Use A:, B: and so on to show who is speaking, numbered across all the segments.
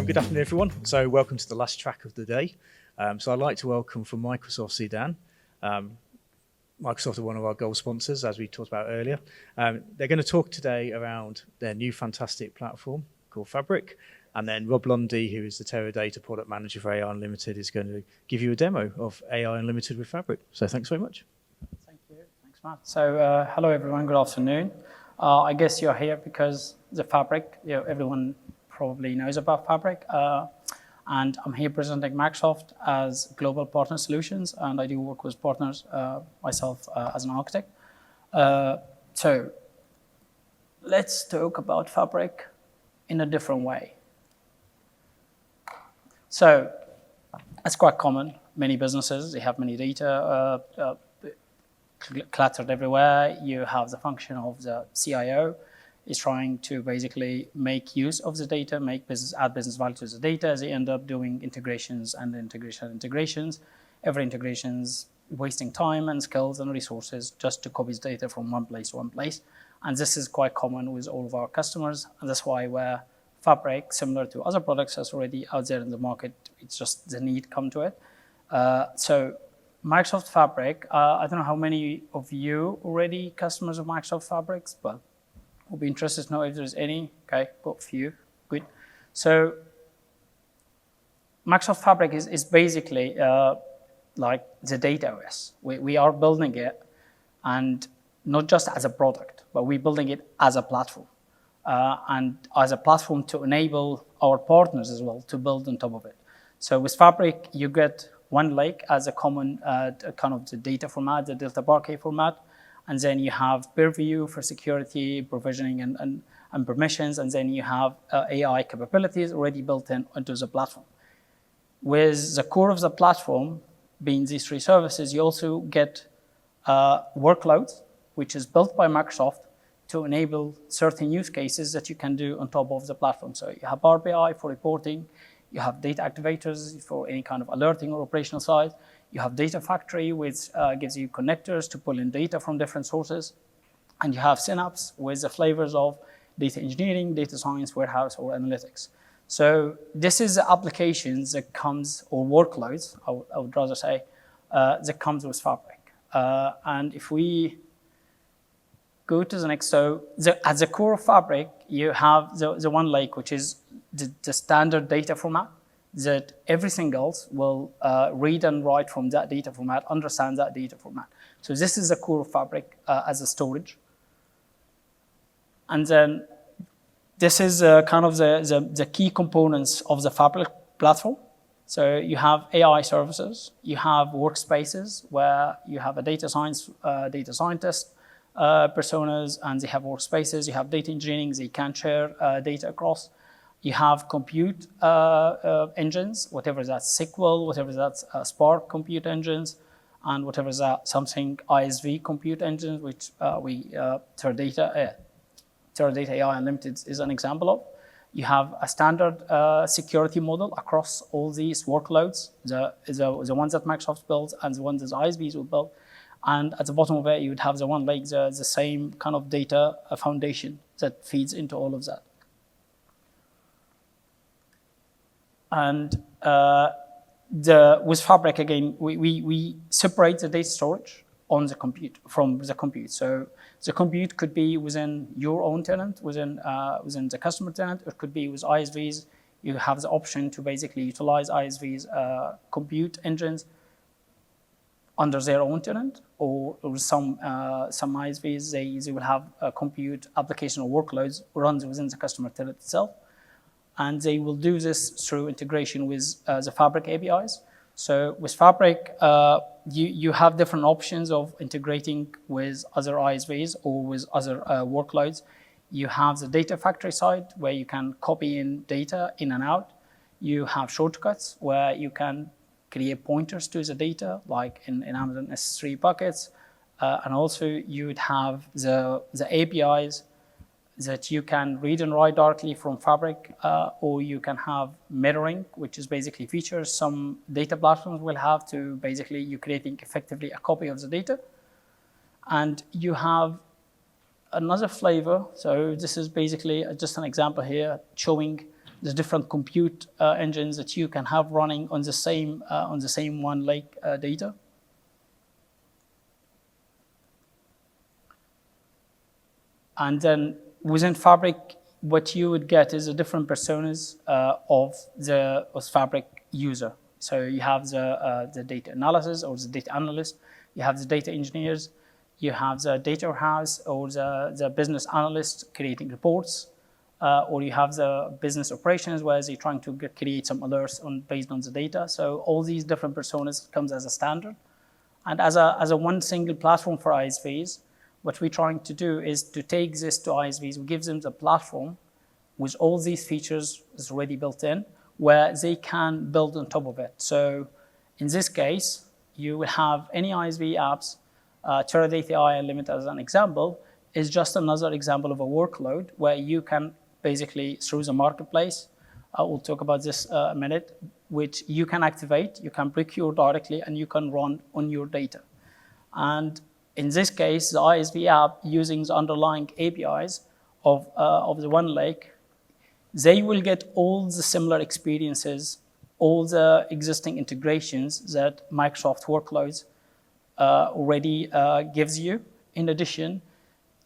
A: Good afternoon, everyone. So welcome to the last track of the day. So I'd like to welcome from Microsoft Sudan. Microsoft are one of our gold sponsors, as we talked about earlier. They're going to talk today around their new fantastic platform called Fabric. And then Rob Lundy, who is the Teradata product manager for AI Unlimited, is going to give you a demo of AI Unlimited with Fabric. So thanks very much.
B: Thank you. Thanks, Matt. So hello, everyone. Good afternoon. I guess you're here because the Fabric, everyone probably knows about Fabric. And I'm here presenting Microsoft as Global Partner Solutions, and I do work with partners myself as an architect. So let's talk about Fabric in a different way. So it's quite common. Many businesses, they have many data cluttered everywhere. You have the function of the CIO is trying to basically make use of the data, add business value to the data, as they end up doing integrations and integrations. Every integration's wasting time and skills and resources just to copy the data from one place to one place. And this is quite common with all of our customers. And that's why where Fabric, similar to other products, is already out there in the market. It's just the need come to it. So Microsoft Fabric, I don't know how many of you already customers of Microsoft Fabrics, but we'll be interested to know if there's any. Okay, got a few, good. So Microsoft Fabric is basically like the data OS. We are building it, and not just as a product, but we're building it as a platform. And as a platform to enable our partners as well to build on top of it. So with Fabric, you get one lake as a common kind of the data format, the Delta Parquet format. And then you have Purview for security, provisioning, and permissions. And then you have AI capabilities already built into the platform. With the core of the platform being these three services, you also get workloads, which is built by Microsoft to enable certain use cases that you can do on top of the platform. So you have Power BI for reporting. You have data activators for any kind of alerting or operational side. You have Data Factory, which gives you connectors to pull in data from different sources. And you have Synapse with the flavors of data engineering, data science, warehouse, or analytics. So this is the applications that comes, or workloads, I would rather say, that comes with Fabric. And if we go to the next, so at the core of Fabric, you have the one lake, which is the standard data format that everything else will read and write from that data format, understand that data format. So this is the core of Fabric as a storage. And then this is kind of the key components of the Fabric platform. So you have AI services, you have workspaces where you have a data scientist, personas, and they have workspaces. You have data engineering, they can share data across. You have compute engines, whatever that's SQL, whatever that's Spark compute engines, and whatever that something ISV compute engines, which Teradata AI Unlimited is an example of. You have a standard security model across all these workloads, the ones that Microsoft builds and the ones that ISVs will build. And at the bottom of it, you would have the one lake, the same kind of data foundation that feeds into all of that. And with Fabric, again, we separate the data storage on the compute from the compute. So the compute could be within your own tenant, within the customer tenant. It could be with ISVs. You have the option to basically utilize ISVs' compute engines under their own tenant, or some ISVs, they will have a compute application or workloads runs within the customer tenant itself. And they will do this through integration with the Fabric APIs. So with Fabric, you have different options of integrating with other ISVs or with other workloads. You have the Data Factory side, where you can copy in data in and out. You have shortcuts, where you can create pointers to the data, like in Amazon S3 buckets. And also you would have the APIs that you can read and write directly from Fabric, or you can have mirroring, which is basically features some data platforms will have to basically you creating effectively a copy of the data. And you have another flavor. So this is basically just an example here showing the different compute engines that you can have running on the same one lake data. And then within Fabric, what you would get is the different personas of the Fabric user. So you have the data analysis or the data analyst, you have the data engineers, you have the data warehouse or the business analyst creating reports, or you have the business operations where they're trying to create some alerts based on the data. So all these different personas comes as a standard. And as a one single platform for ISVs, what we're trying to do is to take this to ISVs, we give them the platform with all these features is already built in, where they can build on top of it. So in this case, you will have any ISV apps, Teradata AI Unlimited as an example, is just another example of a workload where you can basically, through the marketplace, we'll talk about this in a minute, which you can activate, you can procure directly, and you can run on your data. And in this case, the ISV app using the underlying APIs of the one lake, they will get all the similar experiences, all the existing integrations that Microsoft Workloads already gives you. In addition,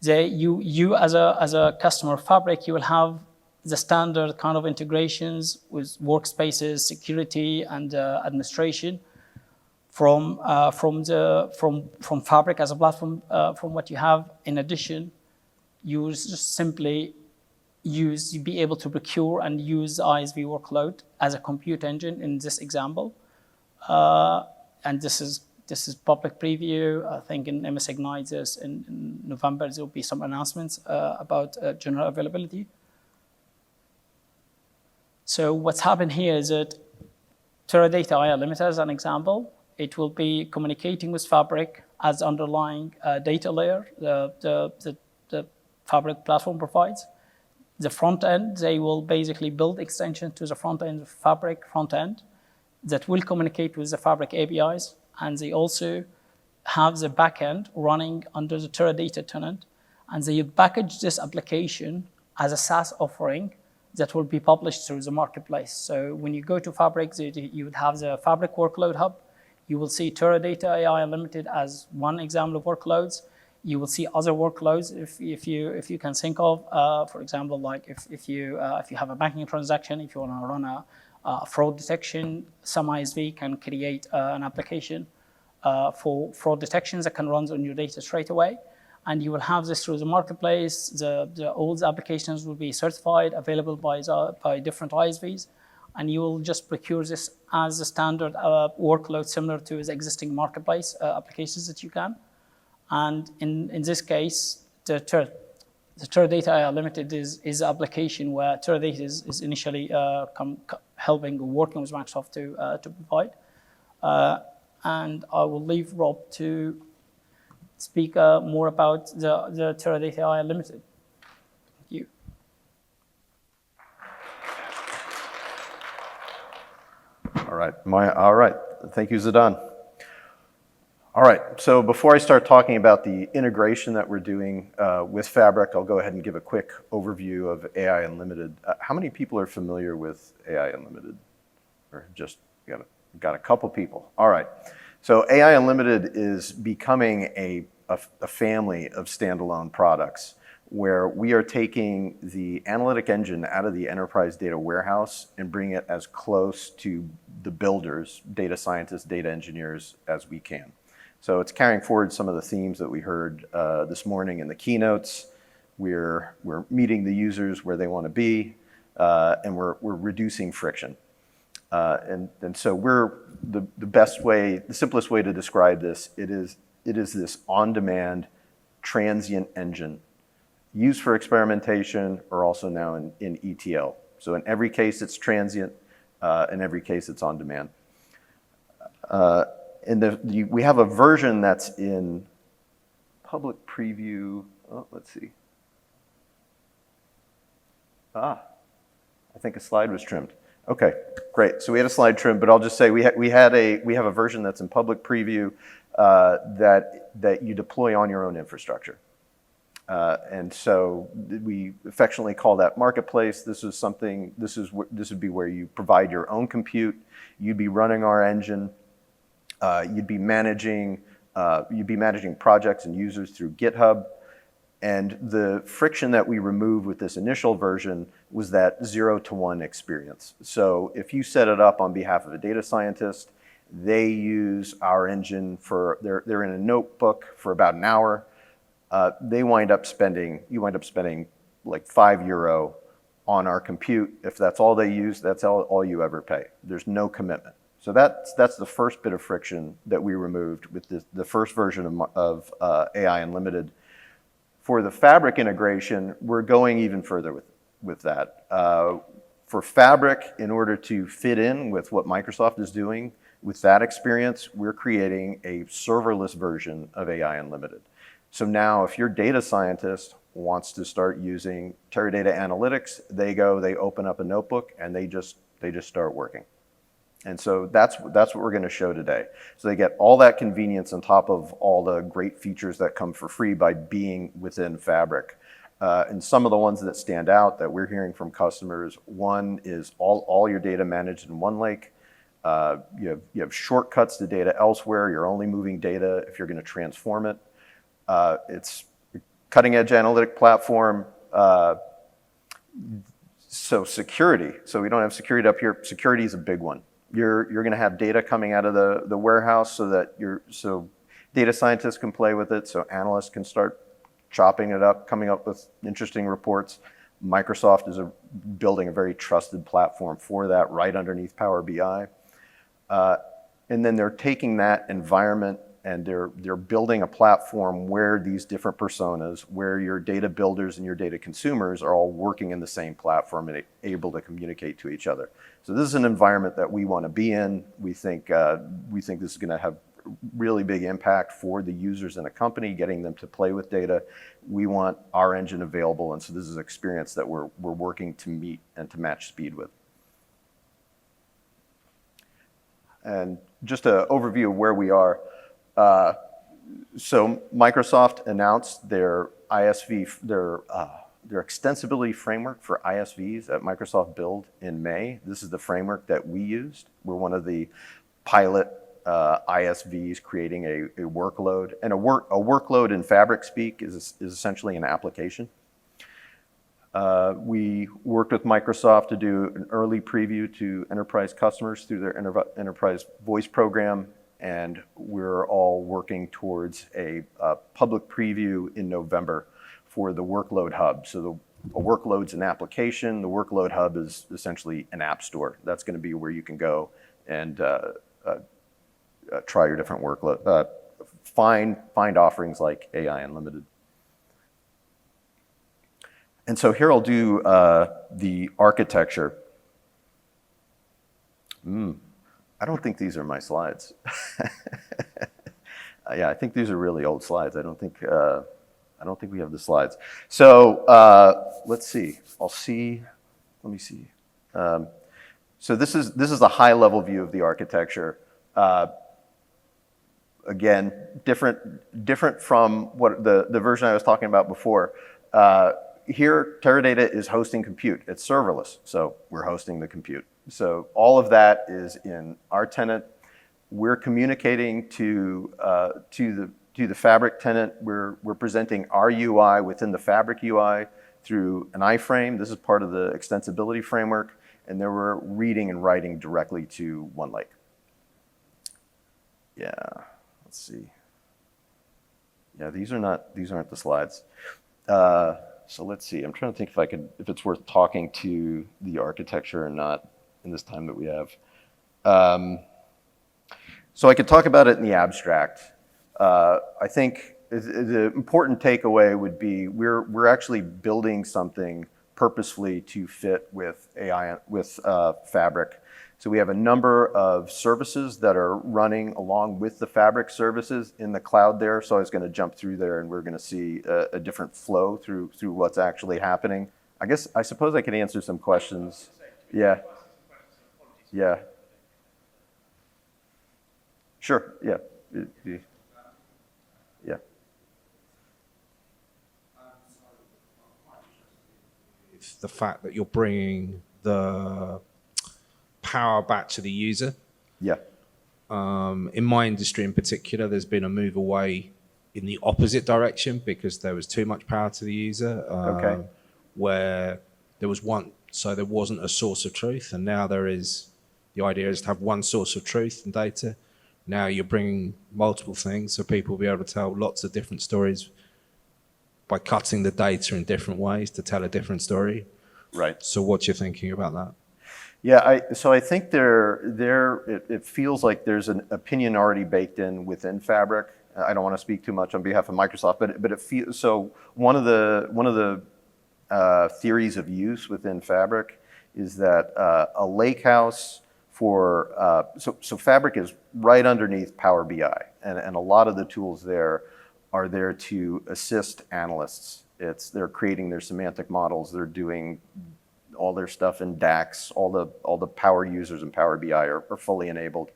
B: you as a customer of Fabric, you will have the standard kind of integrations with workspaces, security, and administration from Fabric as a platform, from what you have. In addition, you just simply be able to procure and use the ISV workload as a compute engine in this example. And this is public preview. I think in MS Ignite in November, there will be some announcements about general availability. So what's happened here is that Teradata AI Unlimited as an example, it will be communicating with Fabric as the underlying data layer the Fabric platform provides. The front end, they will basically build extensions to the front end of Fabric front end that will communicate with the Fabric APIs. And they also have the backend running under the Teradata tenant. And they package this application as a SaaS offering that will be published through the marketplace. So when you go to Fabric, you would have the Fabric Workload Hub. You will see Teradata AI Unlimited as one example of workloads. You will see other workloads if you can think of, for example, like if you have a banking transaction, if you want to run a fraud detection, some ISV can create an application for fraud detections that can run on your data straight away. And you will have this through the marketplace. All the applications will be certified, available by different ISVs. And you will just procure this as a standard workload similar to the existing marketplace applications that you can. And in this case, the Teradata AI Limited is an application where Teradata is initially helping or working with Microsoft to provide. And I will leave Rob to speak more about the Teradata AI Limited. Thank you.
C: All right. Thank you, Zidan. All right, so before I start talking about the integration that we're doing with Fabric, I'll go ahead and give a quick overview of AI Unlimited. How many people are familiar with AI Unlimited? Or just got a couple people. All right, so AI Unlimited is becoming a family of standalone products where we are taking the analytic engine out of the enterprise data warehouse and bringing it as close to the builders, data scientists, data engineers as we can. So it's carrying forward some of the themes that we heard this morning in the keynotes. We're meeting the users where they want to be, and we're reducing friction. And so the simplest way to describe this, it is this on-demand transient engine used for experimentation or also now in ETL. So in every case it's transient, in every case it's on demand. We have a version that's in public preview. Oh, let's see. I think a slide was trimmed. Okay, great. So we had a slide trimmed, but I'll just say we have a version that's in public preview that you deploy on your own infrastructure. And so we affectionately call that marketplace. This would be where you provide your own compute. You'd be running our engine. You'd be managing projects and users through GitHub. And the friction that we removed with this initial version was that 0 to 1 experience. So if you set it up on behalf of a data scientist, they use our engine they're in a notebook for about an hour. You wind up spending like €5 on our compute. If that's all they use, that's all you ever pay. There's no commitment. So that's the first bit of friction that we removed with the first version of AI Unlimited. For the Fabric integration, we're going even further with that. For Fabric, in order to fit in with what Microsoft is doing with that experience, we're creating a serverless version of AI Unlimited. So now if your data scientist wants to start using Teradata Analytics, they open up a notebook and they just start working. And so that's what we're going to show today. So they get all that convenience on top of all the great features that come for free by being within Fabric. And some of the ones that stand out that we're hearing from customers, one is all your data managed in one lake. You have shortcuts to data elsewhere. You're only moving data if you're going to transform it. It's a cutting-edge analytic platform. So security. So we don't have security up here. Security is a big one. You're going to have data coming out of the warehouse so data scientists can play with it, so analysts can start chopping it up, coming up with interesting reports. Microsoft is building a very trusted platform for that right underneath Power BI. And then they're taking that environment and they're building a platform where these different personas, where your data builders and your data consumers are all working in the same platform and able to communicate to each other. So this is an environment that we want to be in. We think this is going to have really big impact for the users in a company, getting them to play with data. We want our engine available, and so this is an experience that we're working to meet and to match speed with. And just an overview of where we are. So Microsoft announced their ISV, their extensibility framework for ISVs at Microsoft Build in May. This is the framework that we used. We're one of the pilot ISVs creating a workload. And a workload in Fabric speak is essentially an application. We worked with Microsoft to do an early preview to enterprise customers through their enterprise voice program. And we're all working towards a public preview in November for the Workload Hub. So a workload's an application. The Workload Hub is essentially an app store. That's going to be where you can go and try your different workload, find offerings like AI Unlimited. And so here I'll do the architecture. I don't think these are my slides. Yeah, I think these are really old slides. I don't think we have the slides. So let's see. Let me see. So this is a high-level view of the architecture. Again, different from what the version I was talking about before. Here, Teradata is hosting compute. It's serverless, so we're hosting the compute. So all of that is in our tenant. We're communicating to the Fabric tenant. We're presenting our UI within the Fabric UI through an iframe. This is part of the extensibility framework, and then we're reading and writing directly to OneLake. Yeah, let's see. Yeah, these aren't the slides. So let's see. I'm trying to think if it's worth talking to the architecture or not in this time that we have. So I could talk about it in the abstract. I think the important takeaway would be we're actually building something purposefully to fit with AI, with Fabric. So we have a number of services that are running along with the Fabric services in the cloud there. So I was going to jump through there, and we're going to see a different flow through what's actually happening. I suppose I can answer some questions. Yeah. Yeah. Sure. Yeah. Yeah.
D: with the fact that you're bringing the power back to the user.
C: Yeah.
D: In my industry in particular, there's been a move away in the opposite direction because there was too much power to the user.
C: Okay.
D: Where there wasn't a source of truth, and now there is. The idea is to have one source of truth and data. Now you're bringing multiple things, so people will be able to tell lots of different stories by cutting the data in different ways to tell a different story.
C: Right.
D: So what you're thinking about that?
C: Yeah, so I think it feels like there's an opinion already baked in within Fabric. I don't want to speak too much on behalf of Microsoft, but it feels so. One of the theories of use within Fabric is that a lakehouse for so Fabric is right underneath Power BI, and a lot of the tools there are there to assist analysts. They're creating their semantic models. They're doing all their stuff in DAX. All the power users in Power BI are fully enabled.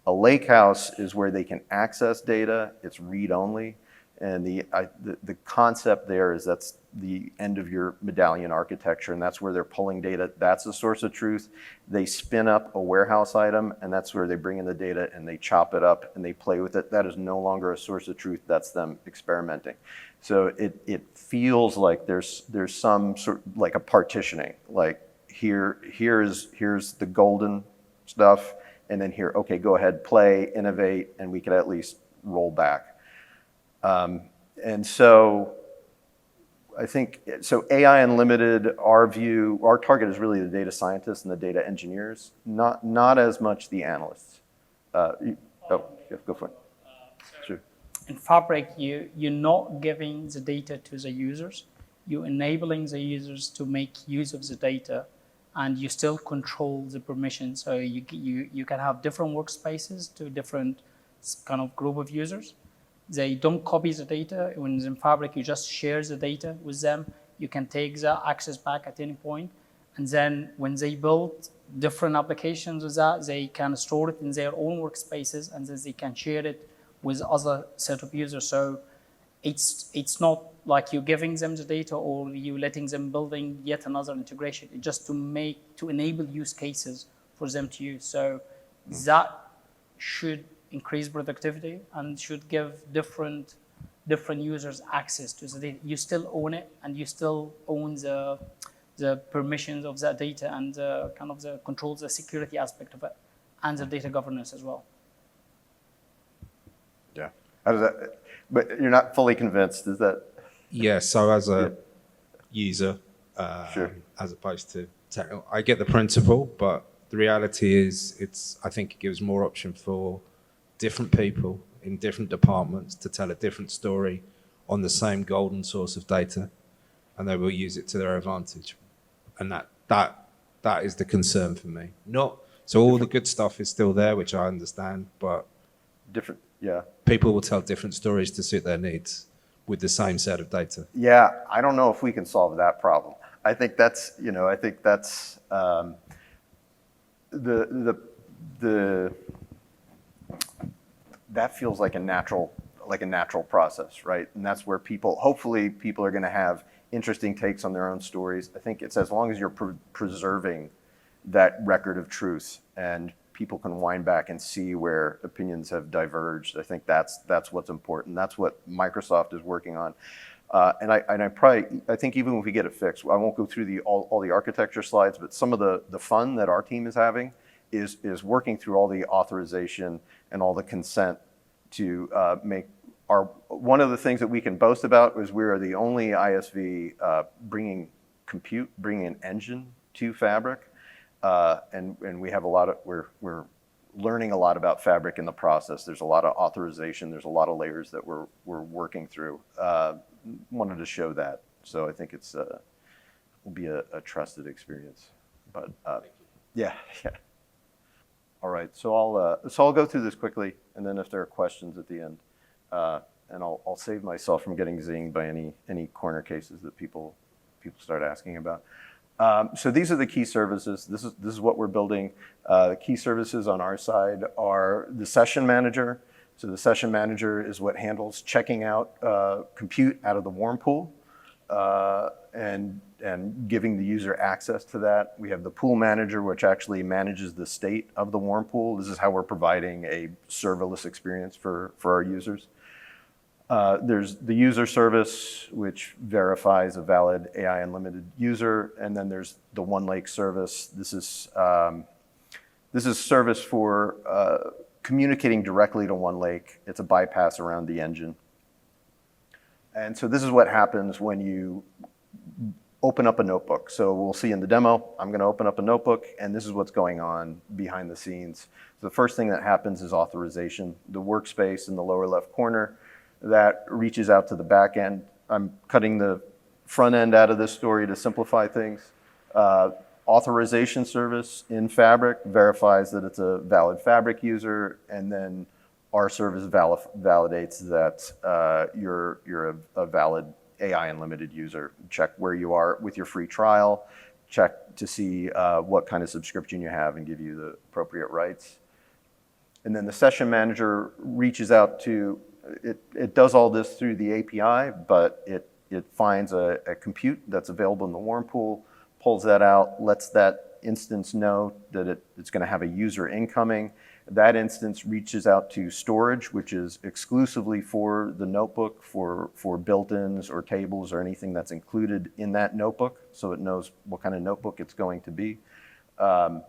C: A lakehouse is where they can access data. It's read only, and the concept there is that's the end of your medallion architecture, and that's where they're pulling data. That's the source of truth. They spin up a warehouse item, and that's where they bring in the data and they chop it up and they play with it. That is no longer a source of truth. That's them experimenting. So it feels like there's some sort of like a partitioning. Like here's the golden stuff, and then here, okay, go ahead, play, innovate, and we could at least roll back. And so I think, so AI Unlimited, our target is really the data scientists and the data engineers, not as much the analysts. Yeah, go for it. Sure.
B: In Fabric, you're not giving the data to the users. You're enabling the users to make use of the data, and you still control the permissions. So you can have different workspaces to different kind of group of users. They don't copy the data. When it's in Fabric, you just share the data with them. You can take the access back at any point. And then when they build different applications with that, they can store it in their own workspaces, and then they can share it with other set of users. So it's not like you're giving them the data or you letting them building yet another integration. It's just to enable use cases for them to use. So that should increase productivity and should give different users access to the data. You still own it, and you still own the permissions of that data and kind of the controls, the security aspect of it, and the data governance as well.
C: Yeah. How does that? But you're not fully convinced, is that?
D: Yeah. So as a user,
C: Sure.
D: as opposed to technical, I get the principle, but the reality is, I think it gives more option for different people in different departments to tell a different story on the same golden source of data, and they will use it to their advantage. And that is the concern for me. So all the good stuff is still there, which I understand, but
C: Different, yeah.
D: people will tell different stories to suit their needs with the same set of data.
C: Yeah, I don't know if we can solve that problem. I think that's, that feels like a natural process, right? And that's where hopefully people are going to have interesting takes on their own stories. I think it's as long as you're preserving that record of truth and people can wind back and see where opinions have diverged. I think that's what's important. That's what Microsoft is working on. And I think even if we get it fixed, I won't go through all the architecture slides, but some of the fun that our team is having is working through all the authorization and all the consent to make one of the things that we can boast about is we are the only ISV bringing an engine to Fabric, and we have we're learning a lot about Fabric in the process. There's a lot of authorization. There's a lot of layers that we're working through. Wanted to show that, so I think will be a trusted experience. But yeah. All right, so I'll go through this quickly, and then if there are questions at the end, and I'll save myself from getting zinged by any corner cases that people start asking about. So these are the key services. This is what we're building. The key services on our side are the session manager. So the session manager is what handles checking out compute out of the warm pool, and and giving the user access to that. We have the pool manager, which actually manages the state of the warm pool. This is how we're providing a serverless experience for our users. There's the user service, which verifies a valid AI Unlimited user, and then there's the OneLake service. This is service for communicating directly to OneLake. It's a bypass around the engine. And so this is what happens when you open up a notebook. So we'll see in the demo, I'm going to open up a notebook, and this is what's going on behind the scenes. So the first thing that happens is authorization. The workspace in the lower left corner that reaches out to the back end. I'm cutting the front end out of this story to simplify things. Authorization service in Fabric verifies that it's a valid Fabric user, and then our service validates that you're a valid AI Unlimited user. Check where you are with your free trial, check to see what kind of subscription you have and give you the appropriate rights. And then the session manager reaches out to, it does all this through the API, but it finds a compute that's available in the warm pool, pulls that out, lets that instance know that it's going to have a user incoming. That instance reaches out to storage, which is exclusively for the notebook, for built-ins or tables or anything that's included in that notebook, so it knows what kind of notebook it's going to be. And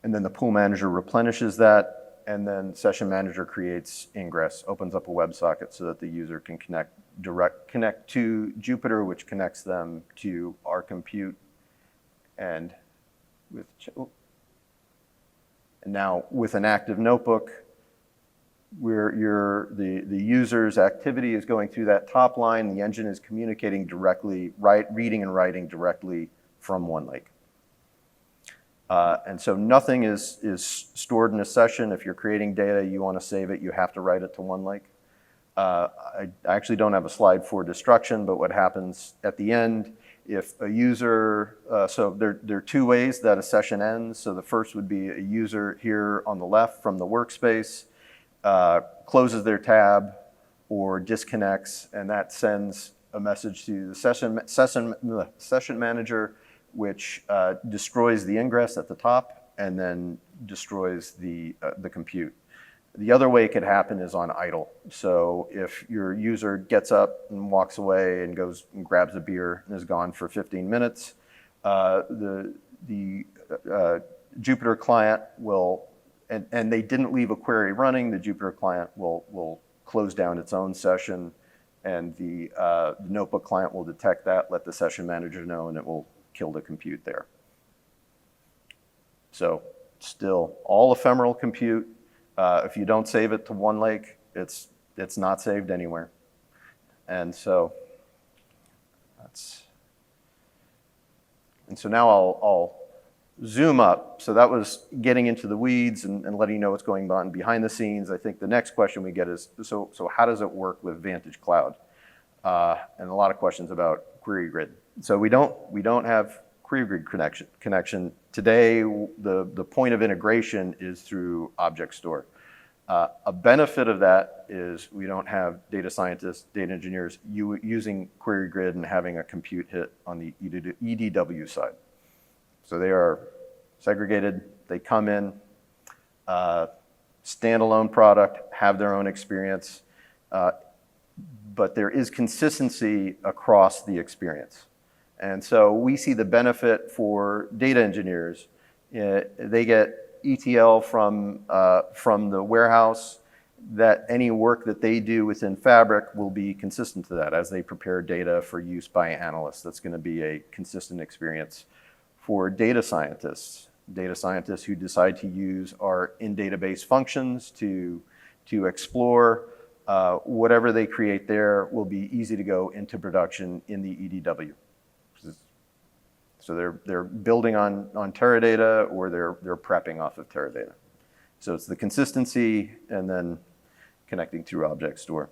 C: then the pool manager replenishes that, and then session manager creates ingress, opens up a WebSocket so that the user can connect to Jupyter, which connects them to our compute. And now with an active notebook, the user's activity is going through that top line. The engine is communicating directly, reading and writing directly from OneLake. And so nothing is stored in a session. If you're creating data, you want to save it, you have to write it to OneLake. I actually don't have a slide for destruction, but what happens at the end, if a user, so there are two ways that a session ends. So the first would be a user here on the left from the workspace, closes their tab or disconnects, and that sends a message to the session manager, which destroys the ingress at the top and then destroys the compute. The other way it could happen is on idle. So if your user gets up and walks away and goes and grabs a beer and is gone for 15 minutes, the Jupyter client will, and they didn't leave a query running, the Jupyter client will close down its own session, and the notebook client will detect that, let the session manager know, and it will kill the compute there. So still all ephemeral compute. If you don't save it to OneLake, it's not saved anywhere. And so now I'll zoom up. So that was getting into the weeds and letting you know what's going on behind the scenes. I think the next question we get is, so how does it work with Vantage Cloud? And a lot of questions about Query Grid. So we don't have Query Grid connection. Today, the point of integration is through Object Store. A benefit of that is we don't have data scientists, data engineers using Query Grid and having a compute hit on the EDW side. So they are segregated, they come in, standalone product, have their own experience, but there is consistency across the experience. And so we see the benefit for data engineers. They get ETL from the warehouse, that any work that they do within Fabric will be consistent to that as they prepare data for use by analysts. That's going to be a consistent experience. For data scientists who decide to use our in-database functions to explore, whatever they create there will be easy to go into production in the EDW. So they're building on Teradata, or they're prepping off of Teradata. So it's the consistency and then connecting through Object Store.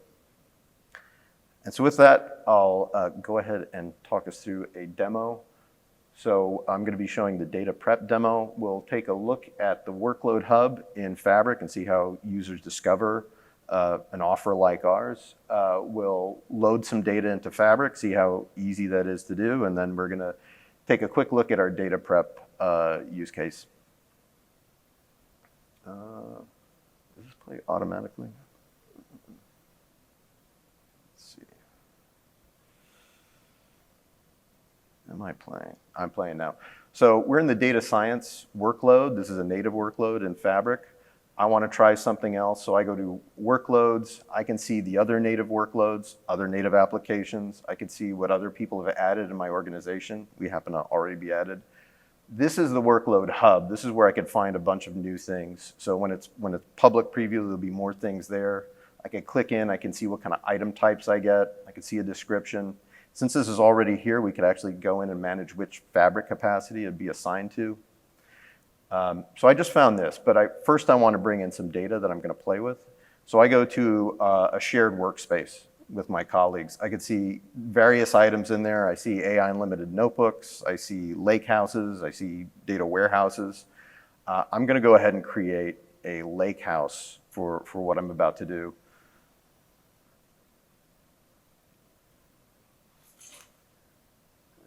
C: And so with that, I'll go ahead and talk us through a demo. So I'm going to be showing the data prep demo. We'll take a look at the workload hub in Fabric and see how users discover an offer like ours, we'll load some data into Fabric, see how easy that is to do, and then we're going to take a quick look at our data prep use case. Does this play automatically? Let's see. Am I playing? I'm playing now. So we're in the data science workload. This is a native workload in Fabric. I want to try something else, so I go to workloads. I can see the other native workloads, other native applications. I can see what other people have added in my organization. We happen to already be added. This is the workload hub. This is where I could find a bunch of new things. So when it's public preview, there'll be more things there. I can click in, I can see what kind of item types I get. I can see a description. Since this is already here, we could actually go in and manage which Fabric capacity it'd be assigned to. So I just found this, but first I want to bring in some data that I'm going to play with. So I go to a shared workspace with my colleagues. I can see various items in there. I see AI Unlimited notebooks. I see lake houses. I see data warehouses. I'm going to go ahead and create a lake house for what I'm about to do.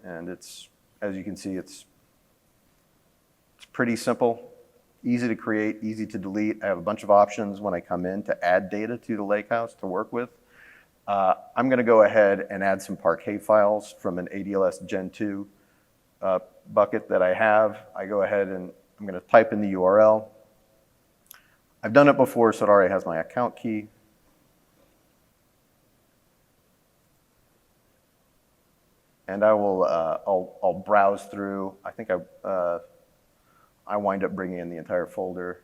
C: And it's, as you can see, it's pretty simple, easy to create, easy to delete. I have a bunch of options when I come in to add data to the lakehouse to work with. I'm going to go ahead and add some Parquet files from an ADLS Gen 2 bucket that I have. I go ahead and I'm going to type in the URL. I've done it before, so it already has my account key. And I will, I'll browse through. I think I wind up bringing in the entire folder.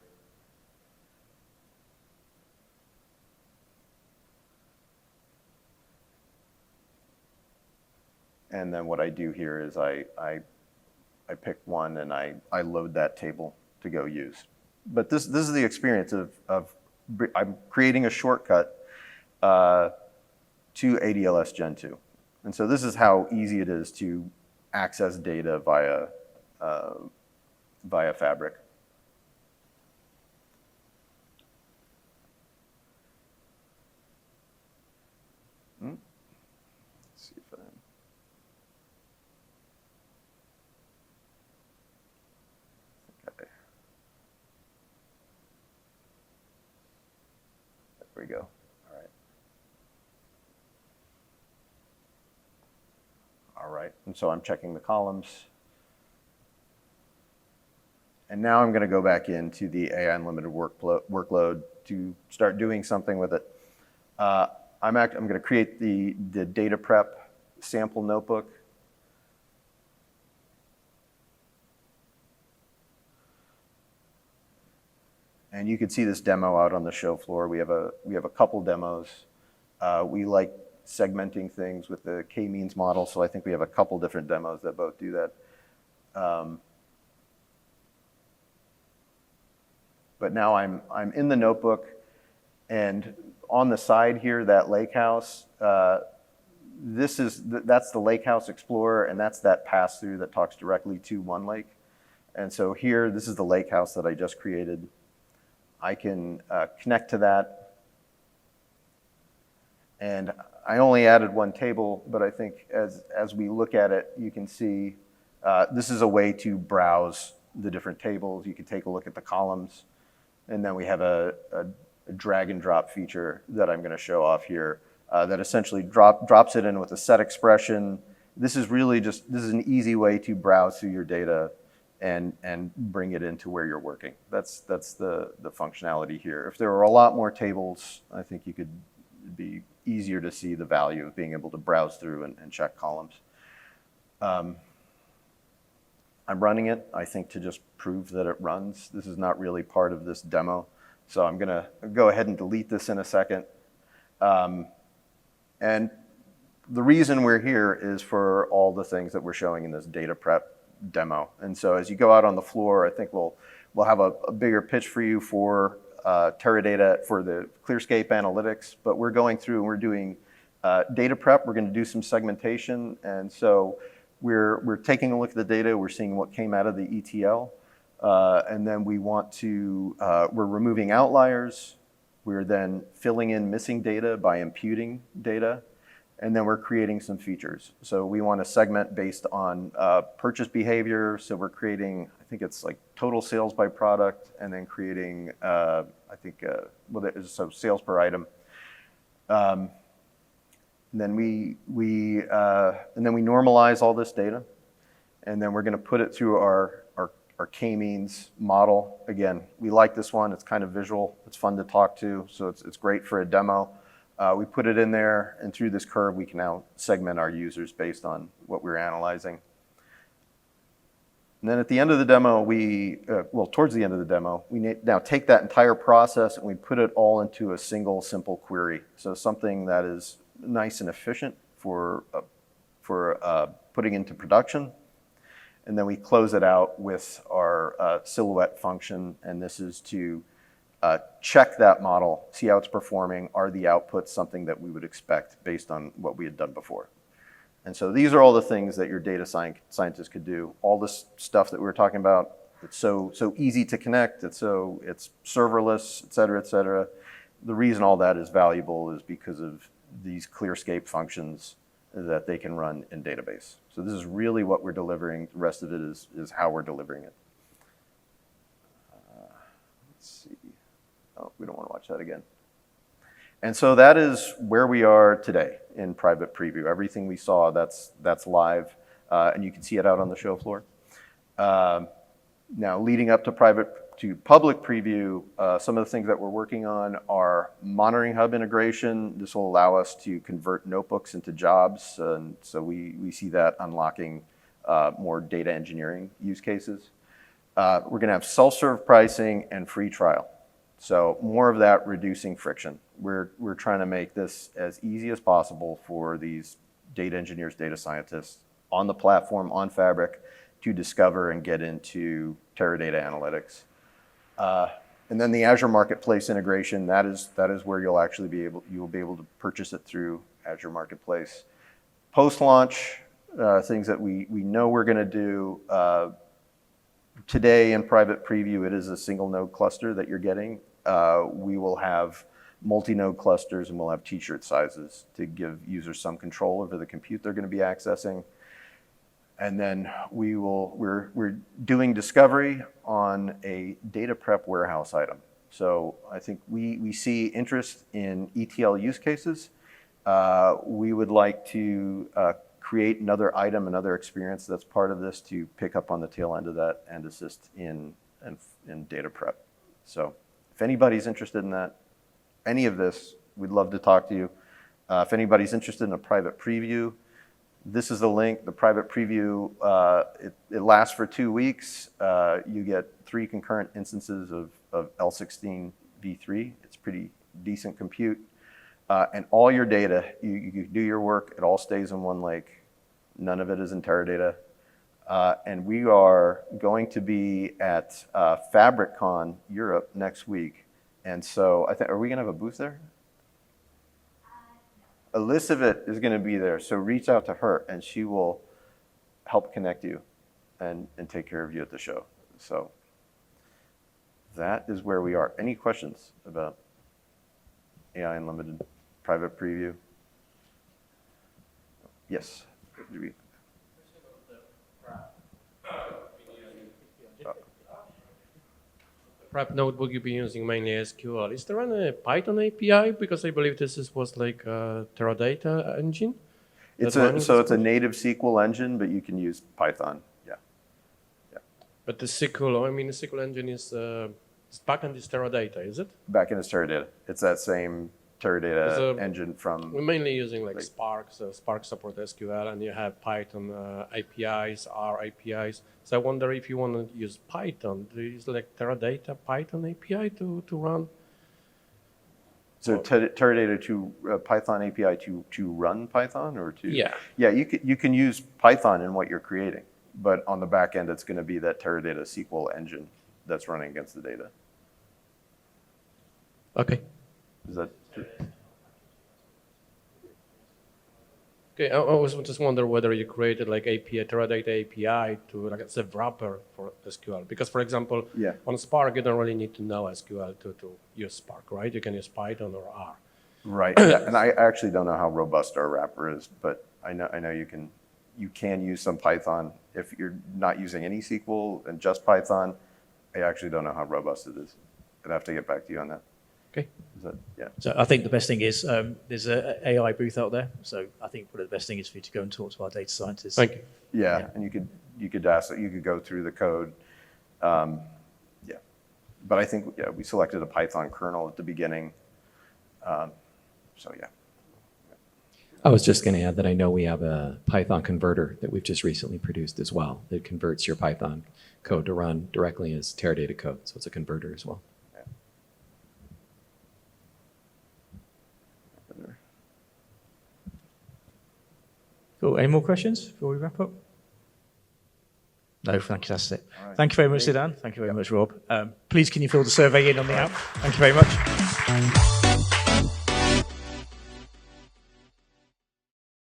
C: And then what I do here is I pick one and I load that table to go use. But this is the experience of I'm creating a shortcut to ADLS Gen 2. And so this is how easy it is to access data via Fabric. Let's see if I... Okay. There we go. All right, and so I'm checking the columns. And now I'm going to go back into the AI Unlimited workload to start doing something with it. I'm going to create the data prep sample notebook. And you can see this demo out on the show floor. We have a couple demos. We like segmenting things with the k-means model, so I think we have a couple different demos that both do that. But now I'm in the notebook, and on the side here, that lake house, that's the Lake House Explorer, and that's that pass-through that talks directly to OneLake. And so here, this is the lake house that I just created. I can connect to that, and I only added one table, but I think as we look at it, you can see this is a way to browse the different tables. You can take a look at the columns, and then we have a drag and drop feature that I'm going to show off here that essentially drops it in with a set expression. This is an easy way to browse through your data and bring it into where you're working. That's the functionality here. If there were a lot more tables, I think it'd be easier to see the value of being able to browse through and check columns. I'm running it, I think, to just prove that it runs. This is not really part of this demo, so I'm going to go ahead and delete this in a second. And the reason we're here is for all the things that we're showing in this data prep demo. And so as you go out on the floor, I think we'll have a bigger pitch for you for Teradata for the ClearScape analytics, but we're going through and we're doing data prep. We're going to do some segmentation, and so we're taking a look at the data. We're seeing what came out of the ETL, and then we want to we're removing outliers, We're then filling in missing data by imputing data, and then we're creating some features. So we want to segment based on purchase behavior. So we're creating, I think it's like total sales by product, and then creating, so sales per item. And then we normalize all this data, and then we're going to put it through our k-means model. Again, we like this one. It's kind of visual. It's fun to talk to, so it's great for a demo. We put it in there, and through this curve, we can now segment our users based on what we're analyzing. And then at the end of the demo, towards the end of the demo, we now take that entire process and we put it all into a single simple query. So something that is nice and efficient for putting into production. And then we close it out with our silhouette function, and this is to check that model, see how it's performing. Are the outputs something that we would expect based on what we had done before? And so these are all the things that your data scientists could do. All this stuff that we were talking about, it's so easy to connect, it's serverless, et cetera, et cetera. The reason all that is valuable is because of these ClearScape functions that they can run in database. So this is really what we're delivering. The rest of it is how we're delivering it. Let's see. Oh, we don't want to watch that again. And so that is where we are today in private preview. Everything we saw, that's live, and you can see it out on the show floor. Now, leading up to public preview, some of the things that we're working on are monitoring hub integration. This will allow us to convert notebooks into jobs, and so we see that unlocking more data engineering use cases. We're going to have self-serve pricing and free trial. So more of that reducing friction. We're trying to make this as easy as possible for these data engineers, data scientists on the platform, on Fabric, to discover and get into Teradata analytics. And then the Azure Marketplace integration, that is where you'll be able to purchase it through Azure Marketplace. Post-launch, things that we know we're going to do. Today in private preview, it is a single node cluster that you're getting. We will have multi-node clusters, and we'll have t-shirt sizes to give users some control over the compute they're going to be accessing. And then we're doing discovery on a data prep warehouse item. So I think we see interest in ETL use cases. We would like to create another item, another experience that's part of this to pick up on the tail end of that and assist in data prep. So if anybody's interested in that, any of this, we'd love to talk to you. If anybody's interested in a private preview, this is the link. The private preview, it lasts for 2 weeks. You get 3 concurrent instances of L16 v3. It's pretty decent compute. And all your data, you do your work, it all stays in one lake. None of it is in Teradata. And we are going to be at FabricCon Europe next week. And so are we going to have a booth there? Elizabeth is going to be there, so reach out to her, and she will help connect you and take care of you at the show. So that is where we are. Any questions about AI Unlimited private preview? Yes.
E: Prep notebook you'll be using mainly SQL. Is there any Python API? Because I believe this was like a Teradata engine.
C: It's a native SQL engine, but you can use Python. Yeah.
E: But the SQL engine is backend is Teradata, is it?
C: Backend is Teradata. It's that same Teradata engine from.
E: We're mainly using like Spark. So Spark support SQL, and you have Python APIs, R APIs. So I wonder if you want to use Python. Do you use like Teradata Python API to run?
C: So Teradata to Python API to run Python or to?
E: Yeah.
C: Yeah, you can use Python in what you're creating, but on the back end, it's going to be that Teradata SQL engine that's running against the data.
E: Okay.
C: Is that?
E: Okay, I was just wonder whether you created like API, Teradata API to like as a wrapper for SQL. Because for example,
C: Yeah.
E: on Spark, you don't really need to know SQL to use Spark, right? You can use Python or R.
C: Right, yeah, and I actually don't know how robust our wrapper is, but I know you can use some Python. If you're not using any SQL and just Python, I actually don't know how robust it is. I'd have to get back to you on that.
E: Okay.
C: Is that, yeah.
A: So I think the best thing is there's an AI booth out there. So I think probably the best thing is for you to go and talk to our data scientists.
E: Thank you.
C: Yeah, and you could ask, you could go through the code. Yeah, but I think we selected a Python kernel at the beginning. So yeah.
F: I was just going to add that I know we have a Python converter that we've just recently produced as well that converts your Python code to run directly as Teradata code. So it's a converter as well.
A: Cool. Any more questions before we wrap up? No, fantastic.
C: Right.
A: Thank you very much, Sidan. Thank you very much, Rob. Please, can you fill the survey in on the app? Thank you very much.